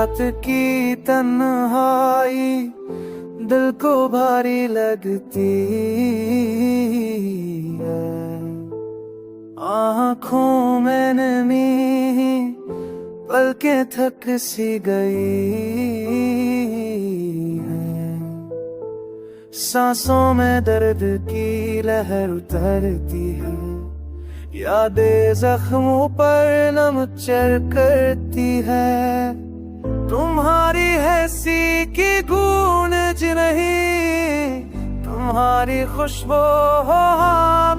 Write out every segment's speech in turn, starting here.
रात की तन्हाई दिल को भारी लगती है। आँखों में नमी पलकें थक सी गई है। सांसों में दर्द की लहर उतरती है। यादें जख्मों पर नम चढ़ करती है। तुम्हारी हंसी की गूंज नहीं, तुम्हारी खुशबू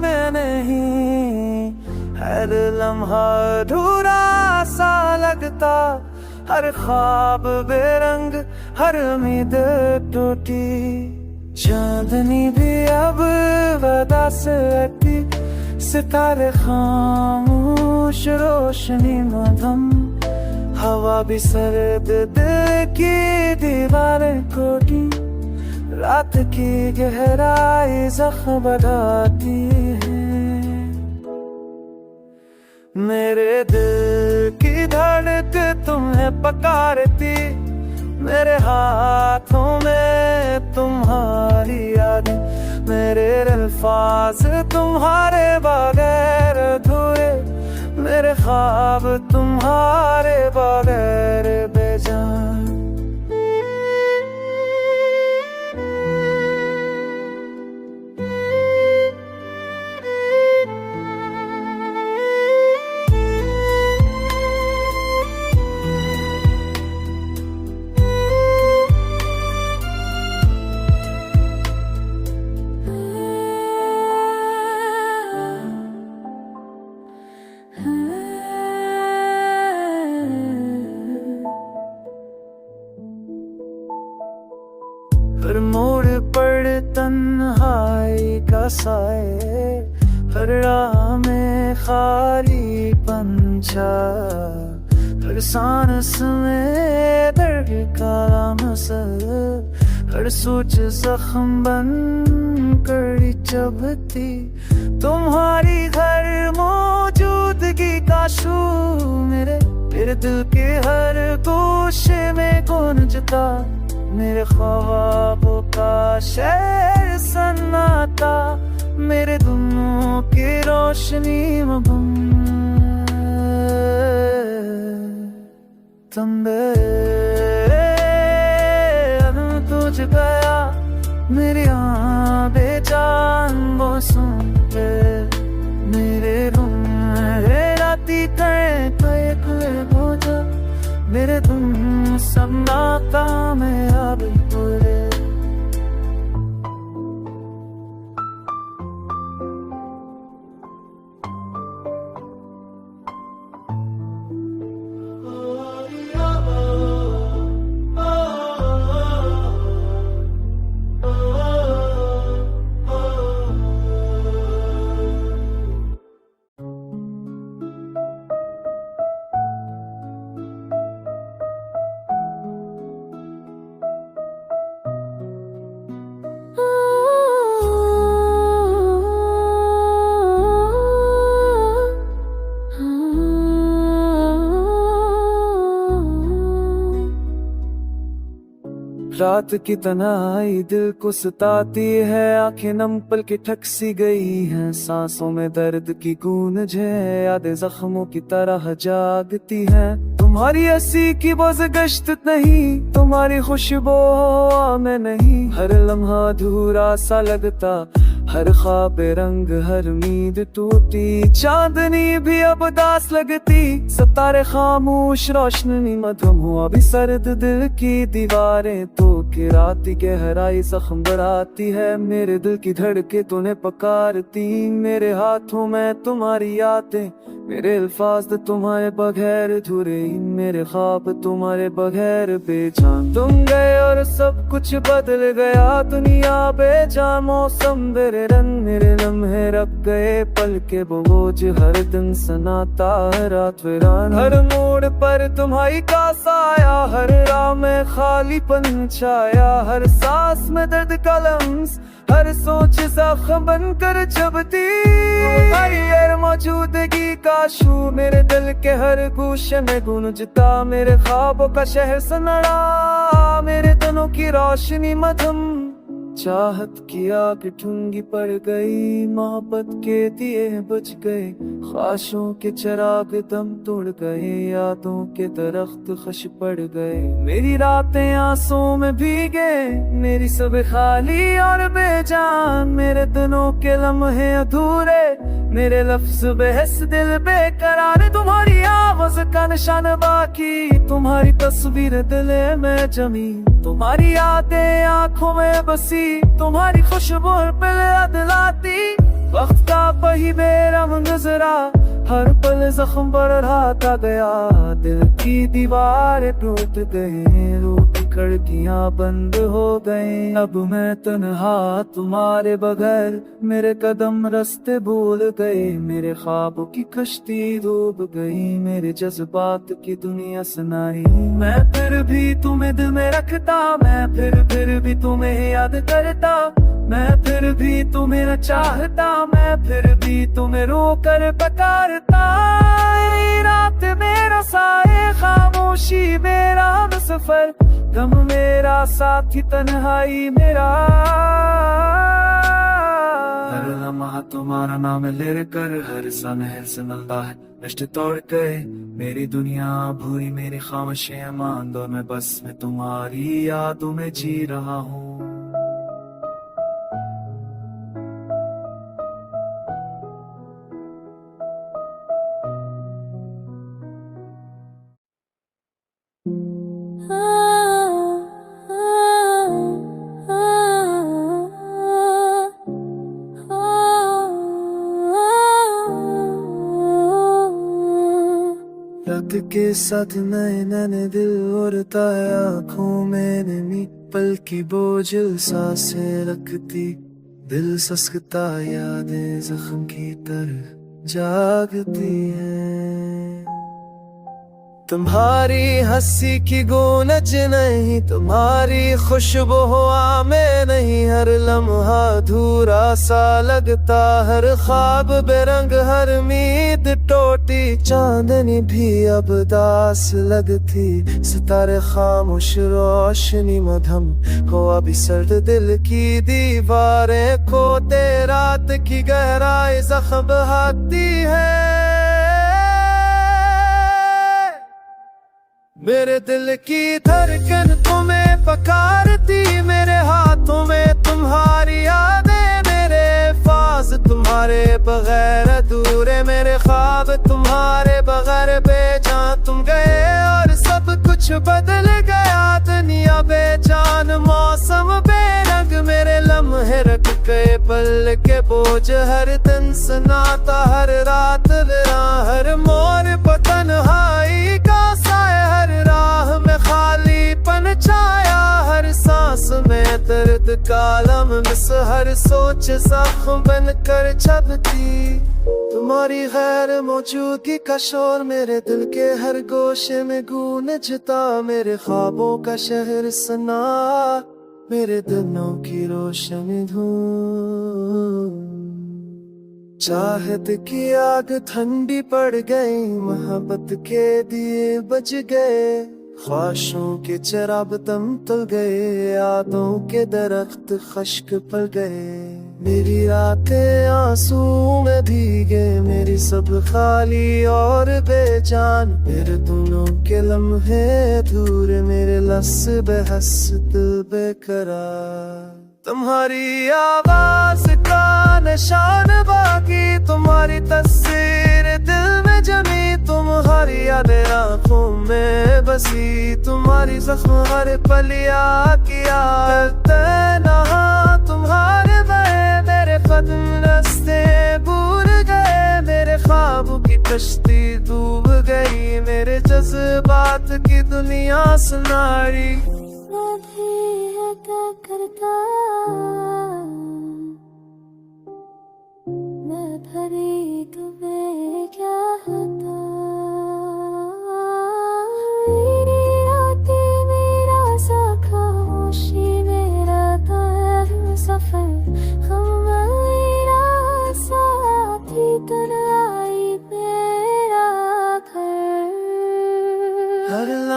में नहीं। हर लम्हा अधूरा सा लगता, हर ख्वाब बेरंग, हर उम्मीद टूटी। चांदनी भी अब वदा से हटी, सितारे खामोश, रोशनी मधम। हवा भी सर्द, दिल की दीवारें खोटी। रात की गहराई जख्म बढ़ाती है। मेरे दिल की धड़कन तुम्हें पुकारती, मेरे हाथों में तुम्हारी यादें। मेरे अल्फाज तुम्हारे बगैर अधूरे, मेरे ख्वाब तुम्हारे बगैर बेजान। हर मोड़ पर तन्हाई का साए, हर राह में खाली पंछा। हर सांस में दर्द का मसल, हर सोच जख्म बन कर चुभती। तुम्हारी हर मौजूदगी का शू मेरे दिल के हर गोशे में गूंजता। मेरे ख्वाबों का शहर सन्नाटा, मेरे दुनों की रोशनी में गुम। तंबे तुझ गया, मेरी बेजान मौसम पे। मेरे रूम राती करे बोझा, मेरे तुम सब नाता में अब पूरे। रात की तन्हाई दिल को सताती है। आंखें नम पल के ठक सी गई हैं। सांसों में दर्द की गूंज है। यादें जख्मों की तरह जागती हैं। तुम्हारी हंसी की बोझ गश्त नहीं, तुम्हारी खुशबू में नहीं। हर लम्हा अधूरा सा लगता, हर ख्वाब रंग, हर उम्मीद टूटी। चांदनी भी अब उदास लगती, सितारे खामोश, रोशनी मधुम। हुआ भी सर्द दिल की दीवारें तो कि रात की गहराई जख्म बढ़ाती है। मेरे दिल की धड़के तूने पुकारती। मेरे हाथों में तुम्हारी यादें, मेरे अल्फाज तुम्हारे बगैर अधूरे। मेरे ख्वाब तुम्हारे बगैर बेजान। तुम गए और सब कुछ बदल गया, दुनिया बेजान। मौसम मेरे रंग, मेरे लम्हे रख गए पल के बोझ। हर दिन सनाता, रात वीरान। हर मोड़ पर तुम्हारी का साया, हर राह में खालीपन छाया। हर सांस में दर्द का लम्स, हर सोच जख्म बनकर चबती, हर यार मौजूदगी का शू मेरे दिल के हर गूशे में गूंजता। मेरे ख्वाबों का शहर सन्नाटा, मेरे दिनों की रोशनी मध्यम। चाहत की आग ठुंगी पड़ गई, मोहब्बत के दिए बुझ गए, ख्वाहिशों के चिराग दम तोड़ गए, यादों के दरख्त खश पड़ गए। मेरी रातें आंसुओं में भीगे, मेरी सुबह खाली और बेजान, मेरे दिनों के लम्हे अधूरे, मेरे लफ्ज बेहस दिल बेकरार। तुम्हारी आवाज का निशान बाकी, तुम्हारी तस्वीर दिल में जमी, तुम्हारी यादें आंखों में बसी, तुम्हारी खुशबू पे दिलाती। वक्त का वही बेरहम गुजरा, हर पल जख्म बढ़ता गया, दिल की दीवारें टूट गई, रूह की खिड़कियां बंद हो गई। अब मैं तन्हा तुम्हारे बगैर, मेरे कदम रास्ते भूल गए, मेरे ख्वाबों की कश्ती डूब गई, मेरे जज्बात की दुनिया सुनाई। मैं फिर भी तुम्हें दिल में रखता, मैं फिर भी तुम्हें याद करता, मैं फिर भी तुम्हें न चाहता, मैं फिर भी तुम्हें रोकर पुकारता। रात मेरा साए, खामोशी मेरा सफर, गम मेरा साथी, तन्हाई मेरा। हर लम्हा तुम्हारा नाम ले कर, हर सनहर से मिलता है, रिश्ते तोड़ गए, मेरी दुनिया भूरी, मेरी खामोशियां मान दो, मैं बस मैं तुम्हारी यादों में जी रहा हूँ। रात के साथ नए नए दिल उड़ता है, आँखों में नमी, पल की बोझिल सांसें रखती, दिल ससकता, यादें जख्म की तरह जागती हैं। तुम्हारी हंसी की गूंज नहीं, तुम्हारी खुशबू हवा में नहीं, हर लम्हा अधूरा सा लगता, हर ख्वाब बेरंग, हर उम्मीद टूटी, चांदनी भी अब दास लगती, सितारे खामोश, रोशनी मध्यम, हो अभी सर्द दिल की दीवारें खोते, रात की गहराई जख्म बहाती है। मेरे दिल की धड़कन तुम्हें पुकारती, मेरे हाथों में तुम्हारी यादें, मेरे फाज तुम्हारे बगैर अधूरे, मेरे ख्वाब तुम्हारे बगैर बेजान। तुम गए और सब कुछ बदल गया, दुनिया बेजान, मौसम बेरंग, मेरे लम्हे रख गए पल के बोझ, हर दिन सुनाता, हर रात विरां, हर मोड़ पर तन्हाई का साया, हर राह में खालीपन छाया, हर सांस में दर्द का लम्स, हर सोच जख्म बनकर छपती। तुम्हारी गैर मौजूदगी का शोर मेरे दिल के हर गोशे में गूंजता, मेरे ख्वाबों का शहर सना, मेरे दिनों की रोशनी धूम। चाहत की आग ठंडी पड़ गई, मोहब्बत के दिए बज गए, ख्वाहिशों के चिराग दम तल गए, यादों के दरख्त खश्क पड़ गए। मेरी रातें आंसू में भीगे, मेरी सब खाली और बेजान, मेरे दोनों के लम्हे अधूरे, मेरे लफ्ज बेहस दिल बेकरार। तुम्हारी आवाज का निशान बाकी, तुम्हारी तस्वीर दिल में जमी, तुम्हारी यादें आंखों में बसी, तुम्हारी जख्म हर पल याद किया, तन्हा तुम्हारे बहे, मेरे कदम रास्ते भूल गए, मेरे ख्वाबों की कश्ती डूब गई, मेरे जज्बात की दुनिया सुनारी। क्या करता मैं भरी तुम्हें क्या होता, मेरी रातें मेरा सा खामोशी मेरा तैर सफर,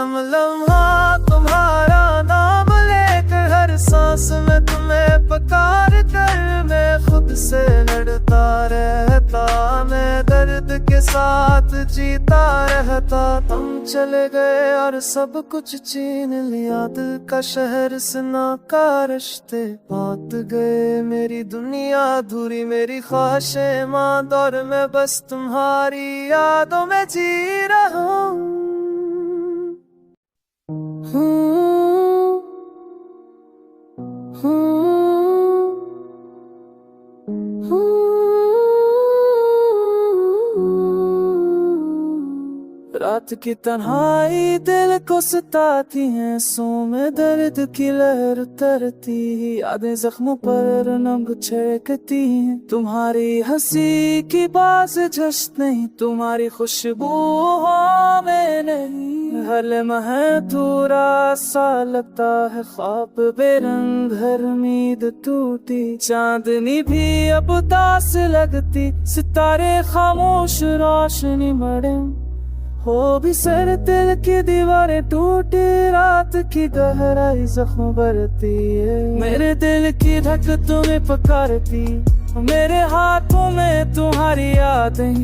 हरदम लम्हा तुम्हारा नाम लेकर, हर सांस में तुम्हें पुकार कर मैं खुद से लड़ता रहता, मैं दर्द के साथ जीता रहता। तुम चले गए और सब कुछ छीन लिया, दिल का शहर सना का रिश्ते बात गए, मेरी दुनिया अधूरी, मेरी ख्वाहिशें मांद और मैं बस तुम्हारी यादों में जी रहा हूँ। रात की तन्हाई दिल को सताती है, सो में दर्द की लहर उतरती, यादें जख्मों पर नम छिड़कती हैं। तुम्हारी हंसी की बाज जश्न नहीं, तुम्हारी खुशबू हो में नहीं, हर लम्हा अधूरा सा लगता है, ख्वाब बेरंग हर उम्मीद टूटी, चांदनी भी अब उदास लगती, सितारे खामोश रोशनी मरे, हो भी सर दिल की दीवारें टूटी, रात की गहराई जख्म भरती है, मेरे दिल की धक तुम्हें पुकारती, मेरे हाथों में तुम्हारी यादें,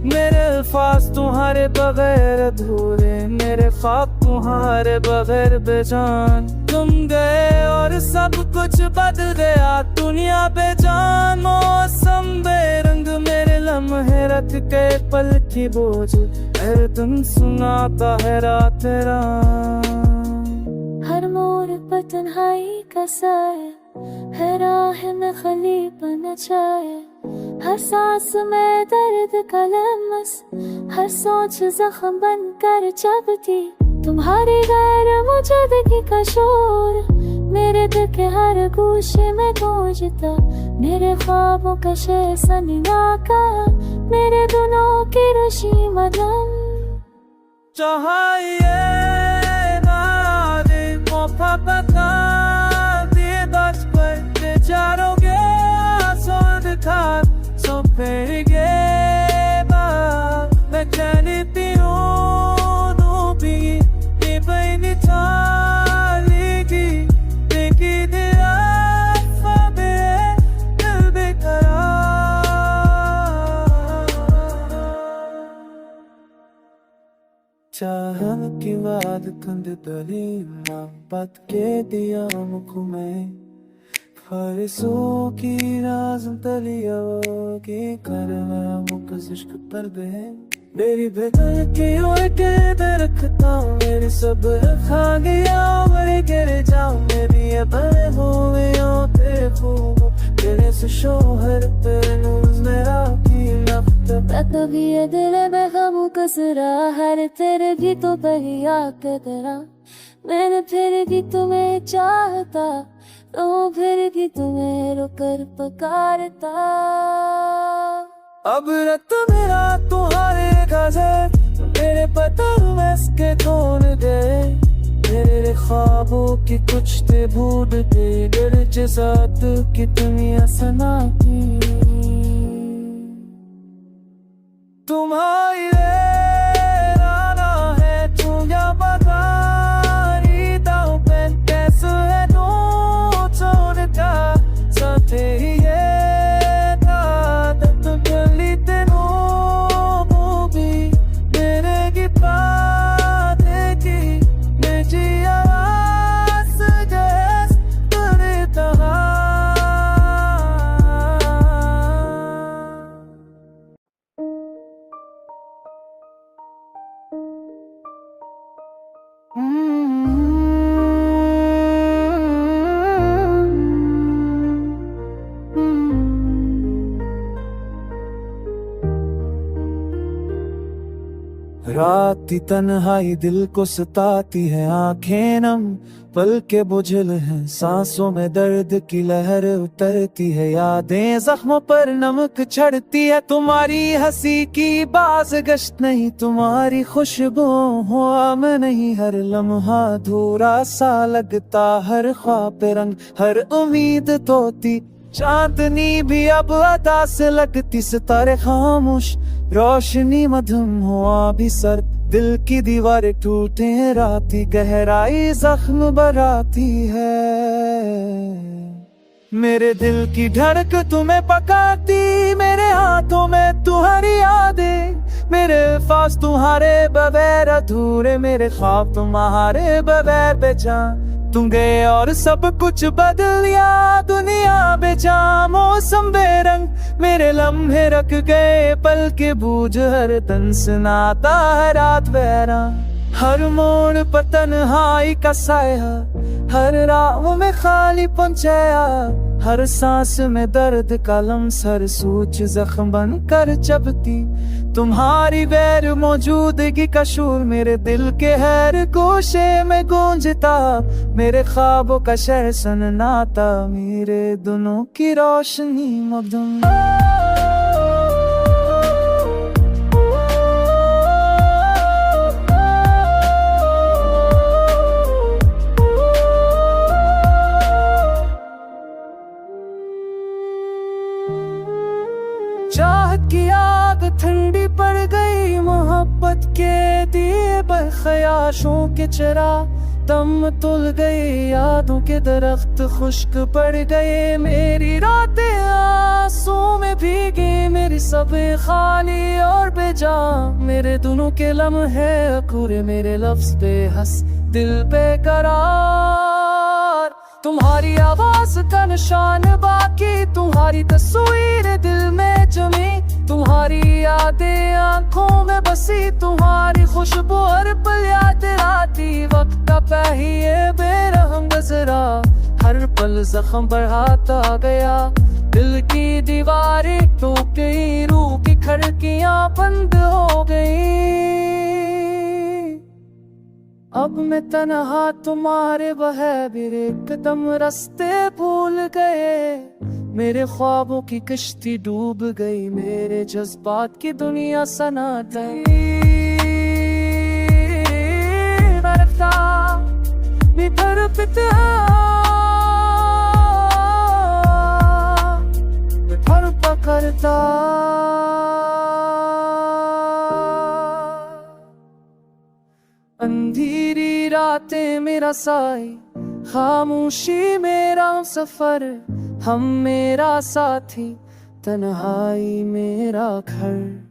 मेरे अल्फाज तुम्हारे बगैर अधूरे, मेरे ख्वाब तुम्हारे बगैर बेजान। तुम गए और सब कुछ बदल गया, दुनिया बेजान मौसम बेरंग, मेरे लम्हे रख के पल की बोझ हर दिन सुनाता है रात रात। हर मोड़ पर तन्हाई का साया, हर राह में खलीपन छाया, हर सांस में दर्द का लम्स, हर सोच जख्म बनकर चबती, तुम्हारी गैर मौजूदगी का शोर मेरे दिल के हर गोशे में गूंजता, मेरे ख्वाबों का शहर सनिया का, मेरे दिलों की रुशी मदम। चाहिए ना दे मौका बता दिए दस पर चारोगे सोच था सो फिर गए मैं जानती हूँ भी ये बनी चालेगी लेकिन दिल बेकरार। चाहन की बात कंद दली मोहब्बत के दिया मुख में, फरसों की राज तलिया की कर मुख इश्क पर दे, मेरी बेदर की उल्टे रखता हूँ, मेरी सब खा गया मरे गिर जाऊँ, मेरी ये बड़े हुए तेरे खूब तेरे से शोहर तेरे नूज़ मेरा की नफ्त। कभी ये दिल बेगम कसरा, हर तेरे गीतों पर ही याद करा, मैंने फिर भी तुम्हें चाहता, तो फिर भी तुम्हें रोकर पुकारता। अब रत मेरा तुम्हारे गज़ल, मेरे पत्थर में के कौन गए, मेरे ख्वाबों की कुछ थे भूल गए, दिल जज़ात की दुनिया सना की तुम्हारी राना है तुम या बदारी दाव पे कैसे है तू छोड़ का साथे ही है दादत गली तेनू भी मेरे की बातें की मैं जिया आस गैस करे तहा। रात की तन्हाई दिल को सताती है, आंखें नम पल के बुझल हैं, सांसों में दर्द की लहर उतरती है, यादें जख्मों पर नमक चढ़ती है, तुम्हारी हंसी की बाज गश्त नहीं, तुम्हारी खुशबू हुआ में नहीं, हर लम्हा अधूरा सा लगता, हर ख्वाब रंग हर उम्मीद तोती, चांदनी भी अब अदा से लगती, सितारे खामोश रोशनी मधुम हुआ भी सर दिल की दीवारें टूटे, राती गहराई जख्म बराती है। मेरे दिल की धड़क तुम्हें पकाती, मेरे हाथों में तुम्हारी यादें, मेरे अल्फाज तुम्हारे बगैर अधूरे, मेरे ख्वाब तुम्हारे बगैर बेजान। तुम गए और सब कुछ बदल गया, दुनिया बेजान मौसम बेरंग, मेरे लम्हे रख गए पल के बूझ, हर तन सुनाता है रात बहरा। हर मोड़ पर तन्हाई का साया, हर राह में खाली पहुंचाया, हर सांस में दर्द का लम्स, हर सूच जख्म बन कर चबती। तुम्हारी गैर मौजूदगी का शूर मेरे दिल के हर गोशे में गूंजता, मेरे ख्वाबों का शहर सननाता, मेरे दोनों की रोशनी मगदुम। चाहत की आग ठंडी पड़ गई, मोहब्बत के दिए पर ख्याशों के चरा दम तुल गए, यादों के दरख्त खुश्क पड़ गए, मेरी रातें आंसू में भीगी, मेरी सब खाली और बेजान, मेरे दोनों के लम्हे अधूरे, मेरे लफ्ज़ बेहस दिल बेकरार। तुम्हारी आवाज का निशान बाकी, तुम्हारी तस्वीर दिल में जमी, तुम्हारी यादें आंखों में बसी, तुम्हारी खुशबू हर पल याद आती। वक्त का पहिए बेरहम गुजरा, हर पल जख्म बढ़ाता गया, दिल की दीवारें टूट गई, रूह की खिड़कियां बंद हो गई। अब मैं तन्हा तुम्हारे बहरे कदम रास्ते भूल गए, मेरे ख्वाबों की कश्ती डूब गई, मेरे जज्बात की दुनिया सन्नाटा बरता बितर पिता बितर पकड़ता। अंधेरी रातें मेरा साई, खामोशी मेरा सफर, हम मेरा साथी, तन्हाई मेरा घर।